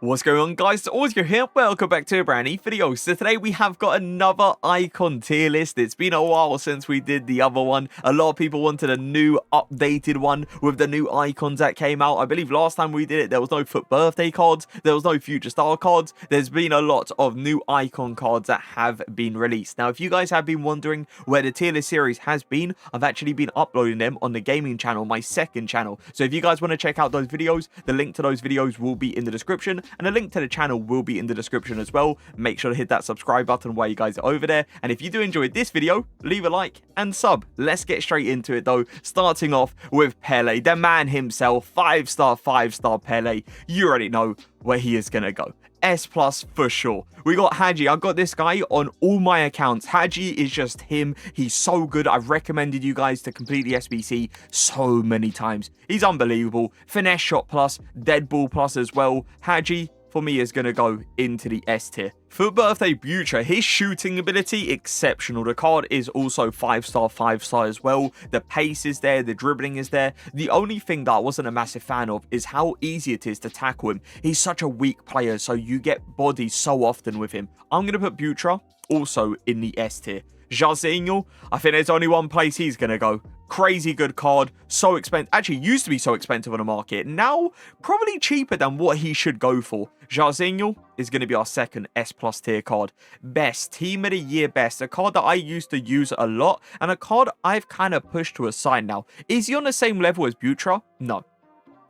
What's going on, guys? It's Auzio here. Welcome back to a brand new video. So today we have got another icon tier list. It's been a while since we did the other one. A lot of people wanted a new updated one with the new icons that came out. I believe last time we did it, there was no FUT birthday cards. There was no future star cards. There's been a lot of new icon cards that have been released. Now, if you guys have been wondering where the tier list series has been, I've actually been uploading them on the gaming channel, my second channel. So if you guys want to check out those videos, the link to those videos will be in the description. And a link to the channel will be in the description as well. Make sure to hit that subscribe button while you guys are over there. And if you do enjoy this video, leave a like and sub. Let's get straight into it though. Starting off with Pele, the man himself, 5-star Pele. You already know where he is going to go. S+ for sure. We got Hadji. I got this guy on all my accounts. Hadji is just him. He's so good. I've recommended you guys to complete the SBC so many times. He's unbelievable. Finesse shot plus, dead ball plus as well. Hadji, for me, is going to go into the S tier. For birthday Butra, his shooting ability, exceptional. The card is also 5-star as well. The pace is there, the dribbling is there. The only thing that I wasn't a massive fan of is how easy it is to tackle him. He's such a weak player, so you get bodied so often with him. I'm going to put Butra also in the S tier. Jarzinho, I think there's only one place he's going to go. Crazy good card, so expensive. Actually, used to be so expensive on the market. Now, probably cheaper than what he should go for. Jarzinho is going to be our second S+ tier card. Best, Team of the Year best. A card that I used to use a lot, and a card I've kind of pushed to a side now. Is he on the same level as Butra? No.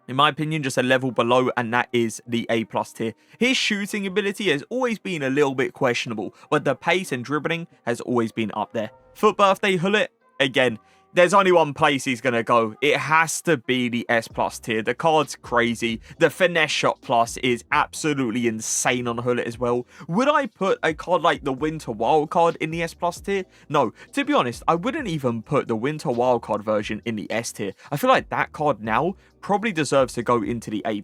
In my opinion, just a level below, and that is the A+ tier. His shooting ability has always been a little bit questionable, but the pace and dribbling has always been up there. FUT birthday Hullet, again, there's only one place he's going to go. It has to be the S+ tier. The card's crazy. The finesse shot plus is absolutely insane on Hullet as well. Would I put a card like the Winter Wildcard in the S+ tier? No. To be honest, I wouldn't even put the Winter Wildcard version in the S tier. I feel like that card now probably deserves to go into the A+.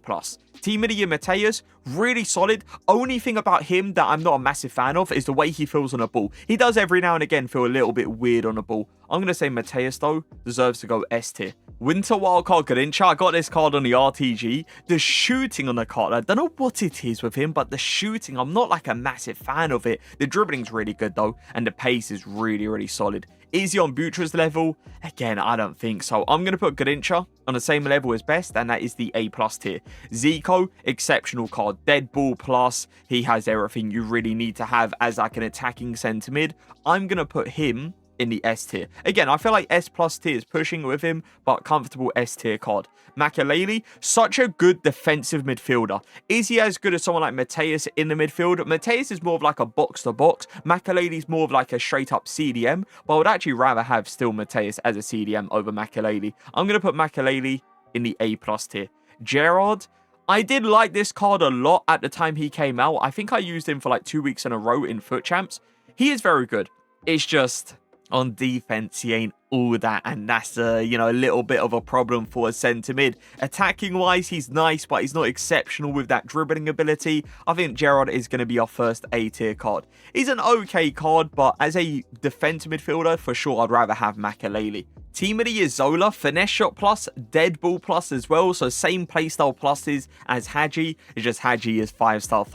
Team of the Year Mateus, really solid. Only thing about him that I'm not a massive fan of is the way he feels on a ball. He does every now and again feel a little bit weird on a ball. I'm going to say Mateus, though, deserves to go S tier. Winter Wildcard Garincha, I got this card on the RTG. The shooting on the card, I don't know what it is with him, but the shooting, I'm not like a massive fan of it. The dribbling's really good, though, and the pace is really, really solid. Is he on Butra's level? Again, I don't think so. I'm going to put Garincha on the same level as best, and that is the A+ tier. Zico, exceptional card. Dead ball plus. He has everything you really need to have as like an attacking centre mid. I'm going to put him in the S tier. Again, I feel like S+ tier is pushing with him, but comfortable S tier card. Makelele, such a good defensive midfielder. Is he as good as someone like Mateus in the midfield? Mateus is more of like a box-to-box. Makelele is more of like a straight-up CDM, but I would actually rather have still Mateus as a CDM over Makelele. I'm going to put Makelele in the A+ tier. Gerrard, I did like this card a lot at the time he came out. I think I used him for like 2 weeks in a row in FUT Champs. He is very good. It's just on defense, he ain't all that, and that's a little bit of a problem for a centre mid. Attacking wise, he's nice, but he's not exceptional with that dribbling ability. I think Gerrard is going to be our first A tier card. He's an okay card, but as a defensive midfielder, for sure, I'd rather have Makelele. Team of the Year Zola, finesse shot plus, dead ball plus as well. So same playstyle pluses as Hadji. It's just Hadji is 5-star.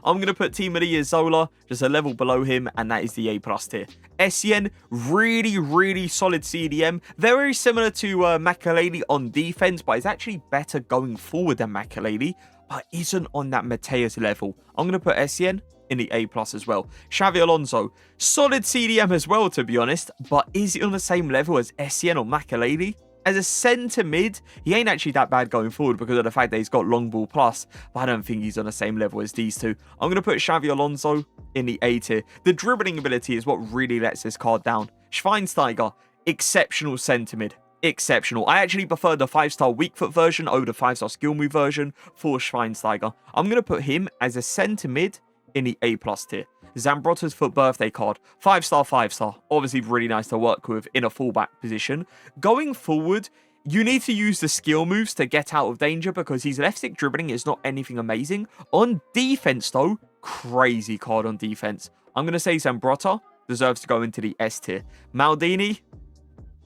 I'm going to put Team of the Year Zola just a level below him, and that is the A+ tier. Essien, really solid CDM. Very similar to Makelele on defense, but is actually better going forward than Makelele, but isn't on that Mateus level. I'm going to put Essien in the A+ as well. Xavi Alonso, solid CDM as well, to be honest, but is he on the same level as Essien or Makelele? As a centre mid, he ain't actually that bad going forward because of the fact that he's got long ball plus, but I don't think he's on the same level as these two. I'm going to put Xavi Alonso in the A tier. The dribbling ability is what really lets this card down. Schweinsteiger, exceptional centre mid. Exceptional. I actually prefer the 5-star weak foot version over the 5-star skill move version for Schweinsteiger. I'm going to put him as a centre mid in the A+ tier. Zambrotta's FUT birthday card, 5-star. Obviously really nice to work with in a fullback position. Going forward, you need to use the skill moves to get out of danger because his left stick dribbling is not anything amazing. On defense though, crazy card on defense. I'm going to say Zambrotta deserves to go into the S tier. Maldini,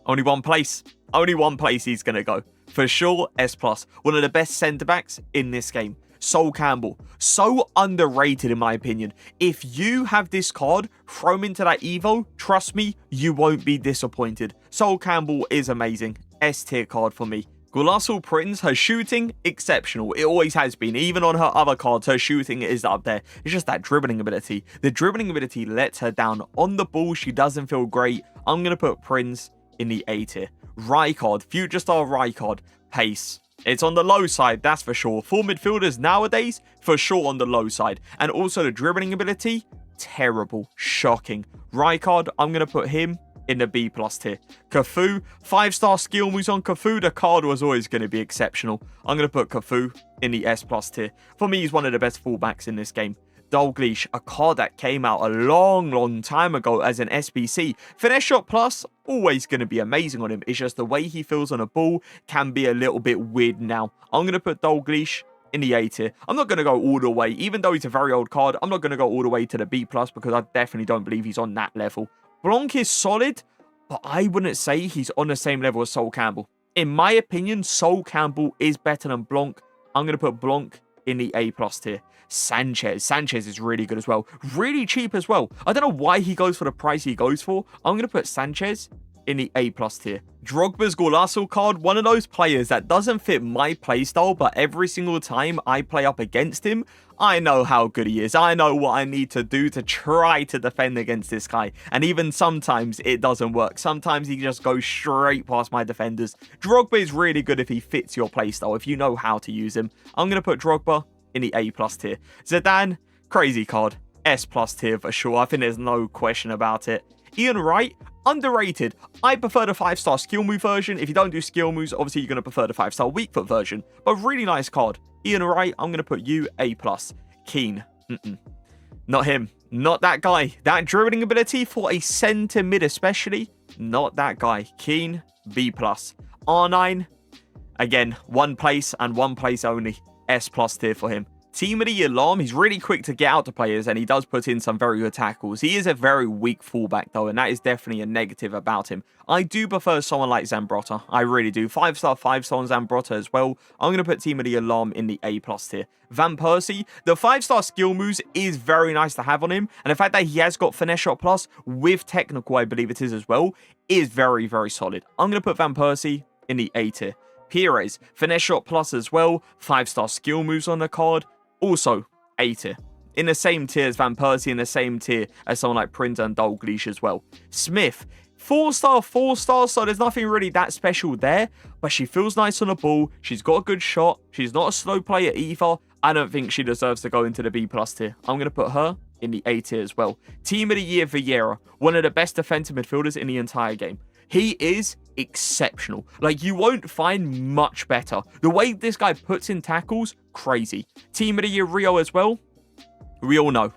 only one place he's going to go. For sure, S+. One of the best centre-backs in this game. Sol Campbell. So underrated in my opinion. If you have this card, throw him into that Evo, trust me, you won't be disappointed. Sol Campbell is amazing. S tier card for me. Golasso Prince, her shooting, exceptional. It always has been. Even on her other cards, her shooting is up there. It's just that dribbling ability. The dribbling ability lets her down. On the ball, she doesn't feel great. I'm going to put Prince in the A tier. Rijkaard, future star Rijkaard, pace. It's on the low side, that's for sure. For midfielders nowadays, for sure on the low side. And also the dribbling ability, terrible, shocking. Rijkaard, I'm going to put him in the B+ tier. Cafu, 5-star skill moves on Cafu. The card was always going to be exceptional. I'm going to put Cafu in the S+ tier. For me, he's one of the best fullbacks in this game. Dalglish, a card that came out a long time ago as an SBC. Finesse Shot Plus, always going to be amazing on him. It's just the way he feels on a ball can be a little bit weird now. I'm going to put Dalglish in the A tier. I'm not going to go all the way, even though he's a very old card, I'm not going to go all the way to the B+ because I definitely don't believe he's on that level. Blanc is solid, but I wouldn't say he's on the same level as Sol Campbell. In my opinion, Sol Campbell is better than Blanc. I'm going to put Blanc in the A+ tier. Sanchez is really good as well. Really cheap as well. I don't know why he goes for the price he goes for. I'm going to put Sanchez in the A+ tier. Drogba's Golasso card, one of those players that doesn't fit my playstyle, but every single time I play up against him, I know how good he is. I know what I need to do to try to defend against this guy. And even sometimes it doesn't work. Sometimes he just goes straight past my defenders. Drogba is really good if he fits your playstyle, if you know how to use him. I'm going to put Drogba in the A+ tier. Zidane, crazy card. S+ tier for sure. I think there's no question about it. Ian Wright, underrated. I prefer the 5-star skill move version. If you don't do skill moves, obviously you're going to prefer the 5-star weak foot version. But really nice card. Ian Wright, I'm going to put you A+. Keane, not him. Not that guy. That dribbling ability for a centre mid especially, not that guy. Keane, B+. R9, again, one place and one place only. S+ tier for him. Team of the Year Alarm, he's really quick to get out to players and he does put in some very good tackles. He is a very weak fullback though, and that is definitely a negative about him. I do prefer someone like Zambrotta. I really do. 5-star on Zambrotta as well. I'm going to put Team of the Alarm in the A+ tier. Van Persie, the 5-star skill moves is very nice to have on him. And the fact that he has got Finesse Shot Plus with Technical, I believe it is as well, is very solid. I'm going to put Van Persie in the A tier. Pires, Finesse Shot Plus as well. 5-star skill moves on the card. Also, A tier. In the same tier as Van Persie, in the same tier as someone like Prince and Dalglish as well. Smith, 4-star, so there's nothing really that special there. But she feels nice on the ball. She's got a good shot. She's not a slow player either. I don't think she deserves to go into the B+ tier. I'm going to put her in the A tier as well. Team of the Year Vieira, one of the best defensive midfielders in the entire game. He is exceptional. Like, you won't find much better. The way this guy puts in tackles, crazy. Team of the Year Rio as well. We all know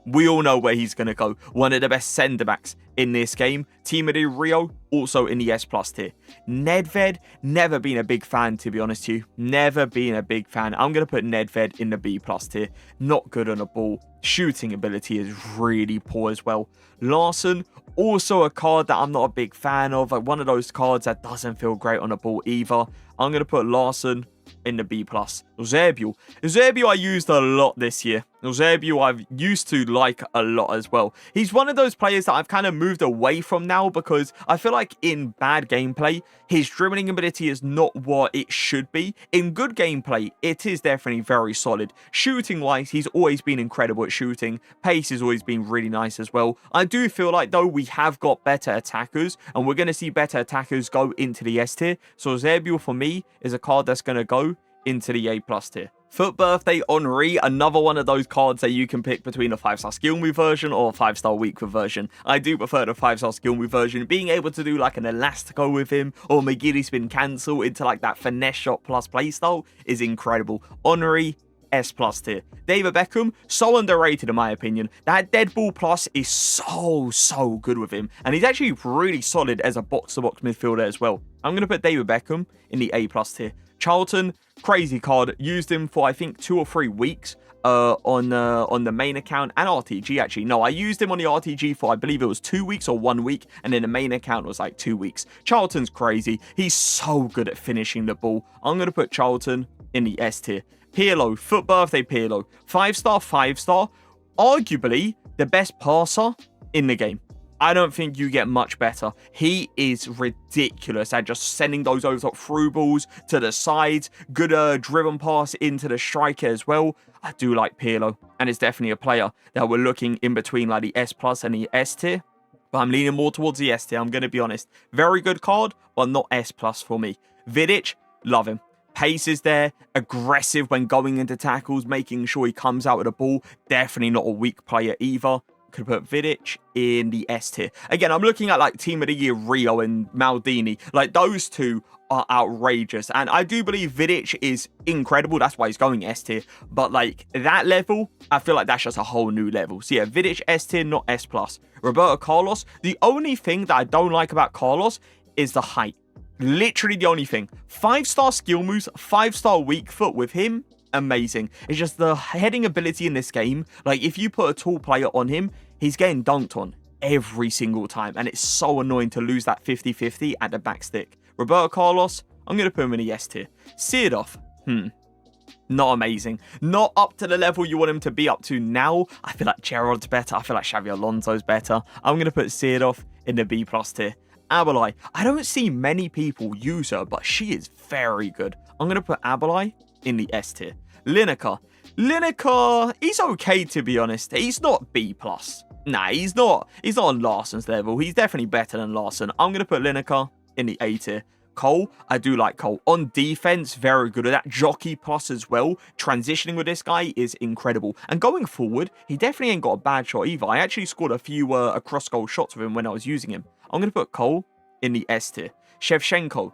where he's going to go. One of the best centre-backs in this game. Team of the Year Rio, also in the S+ tier. Nedved, never been a big fan, to be honest with you. Never been a big fan. I'm going to put Nedved in the B+ tier. Not good on the ball. Shooting ability is really poor as well. Larson, also a card that I'm not a big fan of. Like one of those cards that doesn't feel great on the ball either. I'm going to put Larson in the B+. Eusebio I used a lot this year. Eusebio I've used to like a lot as well. He's one of those players that I've kind of moved away from now because I feel like in bad gameplay, his dribbling ability is not what it should be. In good gameplay, it is definitely very solid. Shooting wise, he's always been incredible at shooting. Pace has always been really nice as well. I do feel like though we have got better attackers and we're going to see better attackers go into the S tier. So Eusebio for me is a card that's going to go into the A+ tier. Foot Birthday Henri, another one of those cards that you can pick between a 5-star skill move version or a 5-star weak foot version. I do prefer the 5-star skill move version. Being able to do like an Elastico with him or McGilly spin cancel into like that Finesse Shot Plus playstyle is incredible. Henri, S+ tier. David Beckham, so underrated in my opinion. That Dead Ball Plus is so good with him. And he's actually really solid as a box-to-box midfielder as well. I'm going to put David Beckham in the A+ tier. Charlton, crazy card. Used him for I think 2 or 3 weeks on the main account and RTG actually. No, I used him on the RTG for I believe it was 2 weeks or 1 week, and then the main account was like 2 weeks. Charlton's crazy. He's so good at finishing the ball. I'm going to put Charlton in the S tier. Pirlo, Foot Birthday Pirlo. 5-star, 5-star. Arguably the best passer in the game. I don't think you get much better. He is ridiculous at just sending those over top through balls to the sides. Good driven pass into the striker as well. I do like Pirlo, and it's definitely a player that we're looking in between like the S plus and the S tier. But I'm leaning more towards the S tier, I'm going to be honest. Very good card, but not S plus for me. Vidic, love him. Pace is there, aggressive when going into tackles, making sure he comes out with the ball. Definitely not a weak player either. Could put Vidic in the S tier. Again, I'm looking at like Team of the Year Rio and Maldini. Like those two are outrageous. And I do believe Vidic is incredible. That's why he's going S tier. But like that level, I feel like that's just a whole new level. So yeah, Vidic S tier, not S plus. Roberto Carlos. The only thing that I don't like about Carlos is the height. Literally the only thing. 5-star skill moves, 5-star weak foot with him. Amazing. It's just the heading ability in this game. Like if you put a tall player on him, he's getting dunked on every single time. And it's so annoying to lose that 50-50 at the back stick. Roberto Carlos, I'm going to put him in the S tier. Seedorf, not amazing. Not up to the level you want him to be up to now. I feel like Gerrard's better. I feel like Xavi Alonso's better. I'm going to put Seedorf in the B plus tier. Abalai, I don't see many people use her, but she is very good. I'm going to put Abalai in the S tier. Lineker, he's okay to be honest. He's not B plus. Nah, he's not on Larsson's level. He's definitely better than Larsson. I'm going to put Lineker in the A tier. Cole, I do like Cole. On defense, very good at that. Jockey plus as well. Transitioning with this guy is incredible. And going forward, he definitely ain't got a bad shot either. I actually scored a few cross-goal shots with him when I was using him. I'm going to put Cole in the S tier. Shevchenko,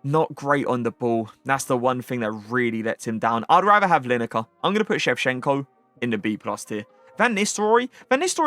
not great on the ball. That's the one thing that really lets him down. I'd rather have Lineker. I'm going to put Shevchenko in the B plus tier. Van Nistelrooy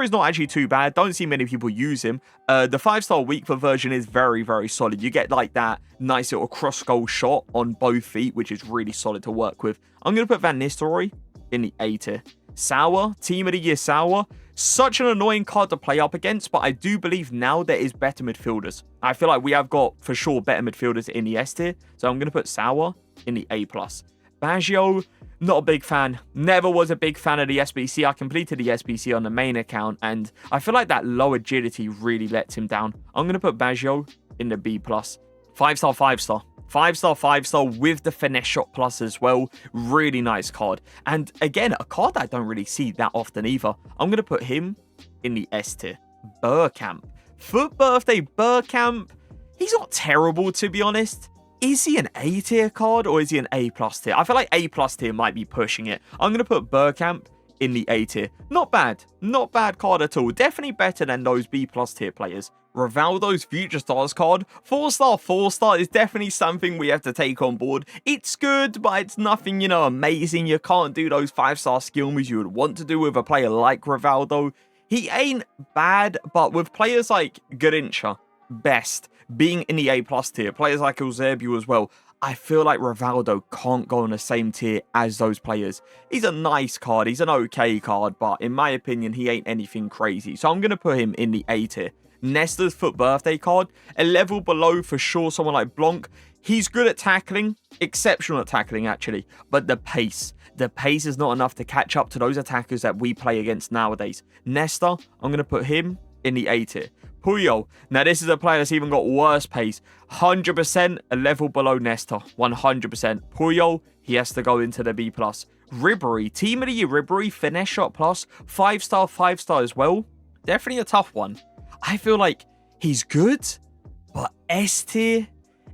is not actually too bad. Don't see many people use him. The 5-star weak foot version is very, very solid. You get like that nice little cross goal shot on both feet, which is really solid to work with. I'm going to put Van Nistelrooy in the A tier. Sauer, Team of the Year Sauer. Such an annoying card to play up against, but I do believe now there is better midfielders. I feel like we have got, for sure, better midfielders in the S tier. So I'm going to put Sauer in the A+. Baggio, not a big fan. Never was a big fan of the SBC. I completed the SBC on the main account, and I feel like that low agility really lets him down. I'm going to put Baggio in the B+. 5-star, 5-star. 5-star, 5-star with the finesse shot plus as well. Really nice card. And again, a card that I don't really see that often either. I'm going to put him in the S tier. Bergkamp. Foot Birthday Bergkamp. He's not terrible, to be honest. Is he an A tier card or is he an A plus tier? I feel like A plus tier might be pushing it. I'm going to put Bergkamp in the A tier. Not bad. Not bad card at all. Definitely better than those B plus tier players. Rivaldo's Future Stars card, 4-star, 4-star is definitely something we have to take on board. It's good, but it's nothing, amazing. You can't do those 5-star skill moves you would want to do with a player like Rivaldo. He ain't bad, but with players like Garincha, Best, being in the A plus tier, players like Eusebio as well, I feel like Rivaldo can't go on the same tier as those players. He's a nice card, he's an okay card, but in my opinion, he ain't anything crazy. So I'm going to put him in the A tier. Nesta's Foot Birthday card, a level below for sure someone like Blanc. He's good at tackling, exceptional at tackling actually, but the pace is not enough to catch up to those attackers that we play against nowadays. Nesta, I'm going to put him in the A tier. Puyol, now this is a player that's even got worse pace, 100% a level below Nesta, 100%. Puyol, he has to go into the B+. Ribery, Team of the Year Ribery, finesse shot plus, 5-star, 5-star as well. Definitely a tough one. I feel like he's good, but S tier,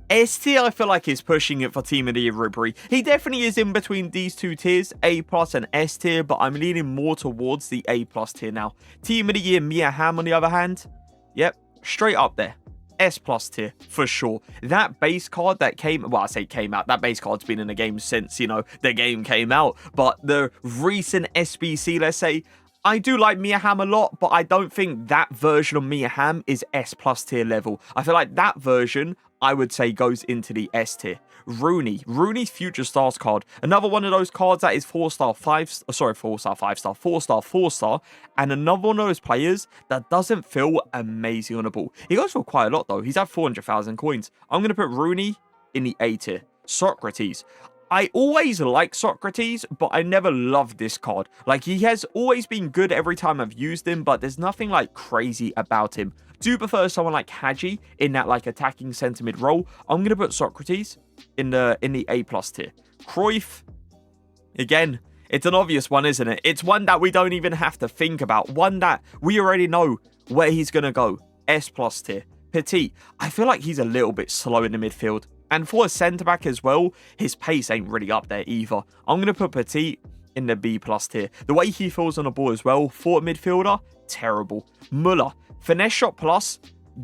I feel like is pushing it for Team of the Year Ribery. He definitely is in between these two tiers, A+ and S tier, but I'm leaning more towards the A+ tier now. Team of the Year Mia Hamm, on the other hand, yep, straight up there. S+ tier, for sure. That base card that came out, that base card's been in the game since, the game came out, but the recent SBC, let's say, I do like Mia Hamm a lot, but I don't think that version of Mia Hamm is S+ tier level. I feel like that version, I would say, goes into the S tier. Rooney's Future Stars card. Another one of those cards that is 4-star, 4-star, and another one of those players that doesn't feel amazing on the ball. He goes for quite a lot, though. He's at 400,000 coins. I'm going to put Rooney in the A tier. Socrates. I always like Socrates, but I never loved this card. Like, he has always been good every time I've used him, but there's nothing, like, crazy about him. Do prefer someone like Hadji in that, like, attacking centre mid role. I'm going to put Socrates in the A+ tier. Cruyff, again, it's an obvious one, isn't it? It's one that we don't even have to think about. One that we already know where he's going to go. S+ tier. Petit, I feel like he's a little bit slow in the midfield. And for a centre-back as well, his pace ain't really up there either. I'm going to put Petit in the B+ tier. The way he feels on the ball as well, for a midfielder, terrible. Mohr, finesse shot plus,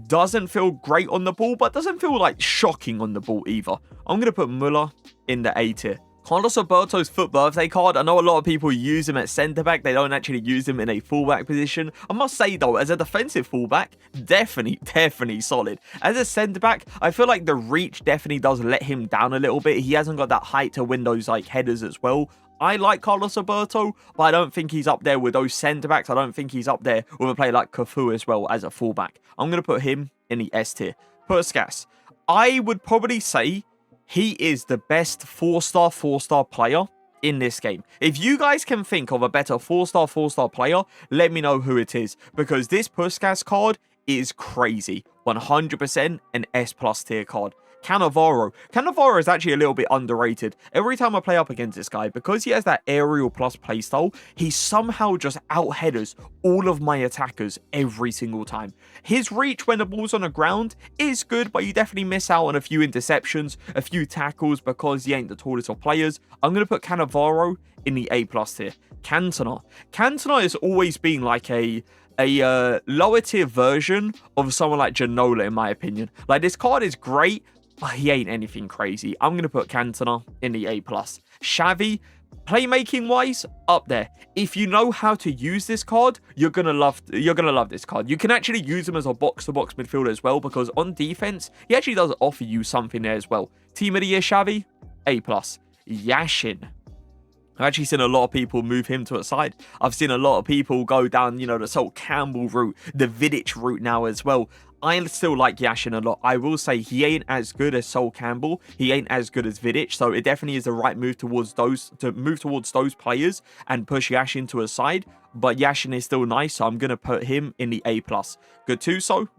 doesn't feel great on the ball, but doesn't feel like shocking on the ball either. I'm going to put Mohr in the A tier. Carlos Alberto's FUT birthday card, I know a lot of people use him at centre-back, they don't actually use him in a fullback position. I must say though, as a defensive fullback, definitely solid. As a centre-back, I feel like the reach definitely does let him down a little bit. He hasn't got that height to win those like headers as well. I like Carlos Alberto, but I don't think he's up there with those centre-backs. I don't think he's up there with a player like Cafu as well as a fullback. I'm going to put him in the S tier. Puskas, I would probably say he is the best 4-star player in this game. If you guys can think of a better 4-star player, let me know who it is. Because this Puskas card is crazy. 100% an S+ tier card. Cannavaro is actually a little bit underrated. Every time I play up against this guy, because he has that aerial plus playstyle, he somehow just out-headers all of my attackers every single time. His reach when the ball's on the ground is good, but you definitely miss out on a few interceptions, a few tackles, because he ain't the tallest of players. I'm going to put Cannavaro in the A+ tier. Cantona has always been like a lower tier version of someone like Ginola, in my opinion. Like, this card is great, but he ain't anything crazy. I'm going to put Cantona in the A+. Xavi, playmaking wise, up there. If you know how to use this card, you're gonna love this card. You can actually use him as a box-to-box midfielder as well, because on defense, he actually does offer you something there as well. Team of the year Xavi, A+. Yashin, I've actually seen a lot of people move him to a side. I've seen a lot of people go down, you know, the Sol Campbell route, the Vidic route now as well. I still like Yashin a lot. I will say he ain't as good as Sol Campbell. He ain't as good as Vidic. So it definitely is the right move towards those, players and push Yashin to a side. But Yashin is still nice, so I'm going to put him in the A+. Gattuso,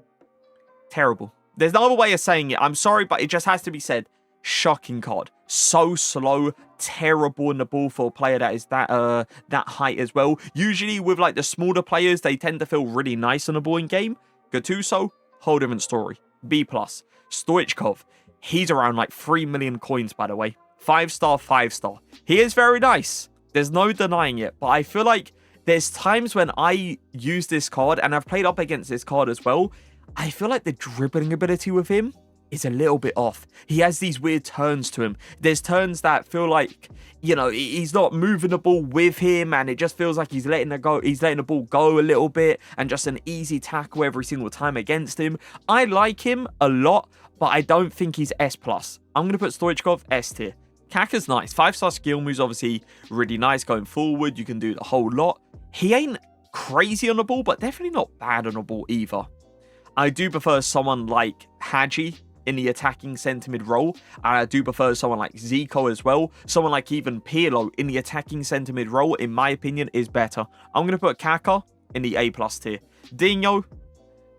terrible. There's no other way of saying it. I'm sorry, but it just has to be said. Shocking card. So slow, terrible in the ball for a player that is that height as well. Usually with like the smaller players, they tend to feel really nice on the ball in game. Gattuso, whole different story. B+. Stoichkov, he's around like 3 million coins, by the way. 5-star. He is very nice. There's no denying it, but I feel like there's times when I use this card, and I've played up against this card as well, I feel like the dribbling ability with him is a little bit off. He has these weird turns to him. There's turns that feel like, you know, he's not moving the ball with him, and it just feels like he's letting the ball go a little bit, and just an easy tackle every single time against him. I like him a lot, but I don't think he's S+. I'm going to put Stoichkov S tier. Kaka's nice. 5-star skill moves, obviously really nice going forward. You can do the whole lot. He ain't crazy on the ball, but definitely not bad on the ball either. I do prefer someone like Hadji in the attacking centre mid role. And I do prefer someone like Zico as well. Someone like even Pirlo in the attacking centre mid role, in my opinion, is better. I'm going to put Kaka in the A+ tier. Dino,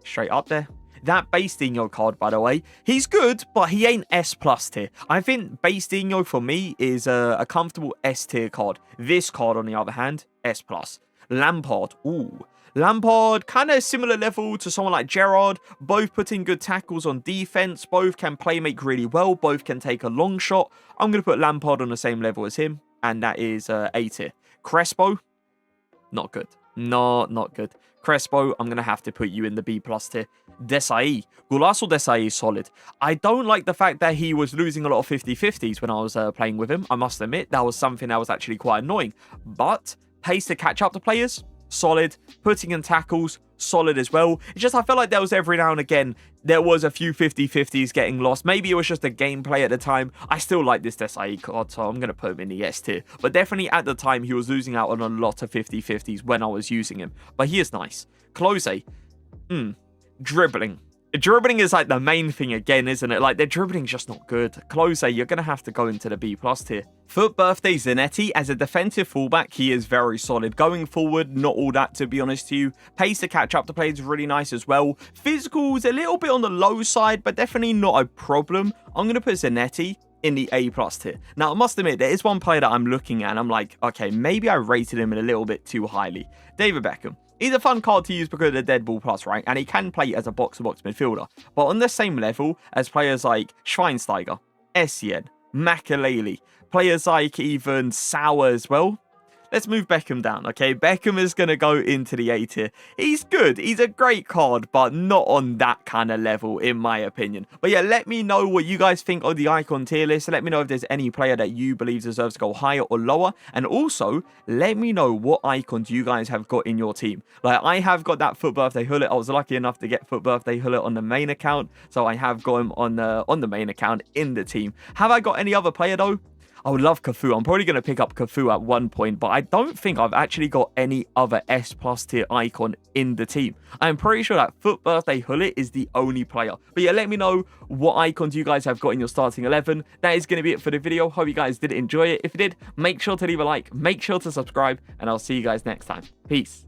straight up there. That base Dino card, by the way, he's good, but he ain't S+ tier. I think base Dino for me is a comfortable S tier card. This card, on the other hand, S+. Lampard, ooh. Lampard, kind of similar level to someone like Gerrard. Both put in good tackles on defense. Both can play make really well. Both can take a long shot. I'm going to put Lampard on the same level as him, and that is A tier. Crespo, not good. Not good. Crespo, I'm going to have to put you in the B+ tier. Desai. Golasso Desai is solid. I don't like the fact that he was losing a lot of 50-50s when I was playing with him. I must admit, that was something that was actually quite annoying. But pace to catch up to players, solid. Putting in tackles, solid as well. It's just I felt like there was every now and again, there was a few 50-50s getting lost. Maybe it was just a gameplay at the time. I still like this Desai card, so I'm going to put him in the S tier. But definitely at the time, he was losing out on a lot of 50-50s when I was using him. But he is nice. Klose, dribbling. Dribbling is like the main thing again, isn't it? Like, their dribbling's just not good. Close, you're going to have to go into the B+ tier. Foot birthday Zanetti, as a defensive fullback, he is very solid. Going forward, not all that, to be honest to you. Pace to catch up to play is really nice as well. Physical's a little bit on the low side, but definitely not a problem. I'm going to put Zanetti in the A+ tier. Now, I must admit, there is one player that I'm looking at, and I'm like, okay, maybe I rated him a little bit too highly. David Beckham. He's a fun card to use because of the Dead Ball Plus, right? And he can play as a box-to-box midfielder. But on the same level as players like Schweinsteiger, Essien, Makaleli, players like even Sauer as well. Let's move Beckham down, okay? Beckham is going to go into the A tier. He's good. He's a great card, but not on that kind of level, in my opinion. But yeah, let me know what you guys think of the icon tier list. Let me know if there's any player that you believe deserves to go higher or lower. And also, let me know what icons you guys have got in your team. Like, I have got that Foot Birthday Hullet. I was lucky enough to get Foot Birthday Hullet on the main account. So I have got him on the main account in the team. Have I got any other player, though? I would love Cafu. I'm probably going to pick up Cafu at one point, but I don't think I've actually got any other S+ tier icon in the team. I'm pretty sure that Foot Birthday Hullet is the only player. But yeah, let me know what icons you guys have got in your starting 11. That is going to be it for the video. Hope you guys did enjoy it. If you did, make sure to leave a like, make sure to subscribe, and I'll see you guys next time. Peace.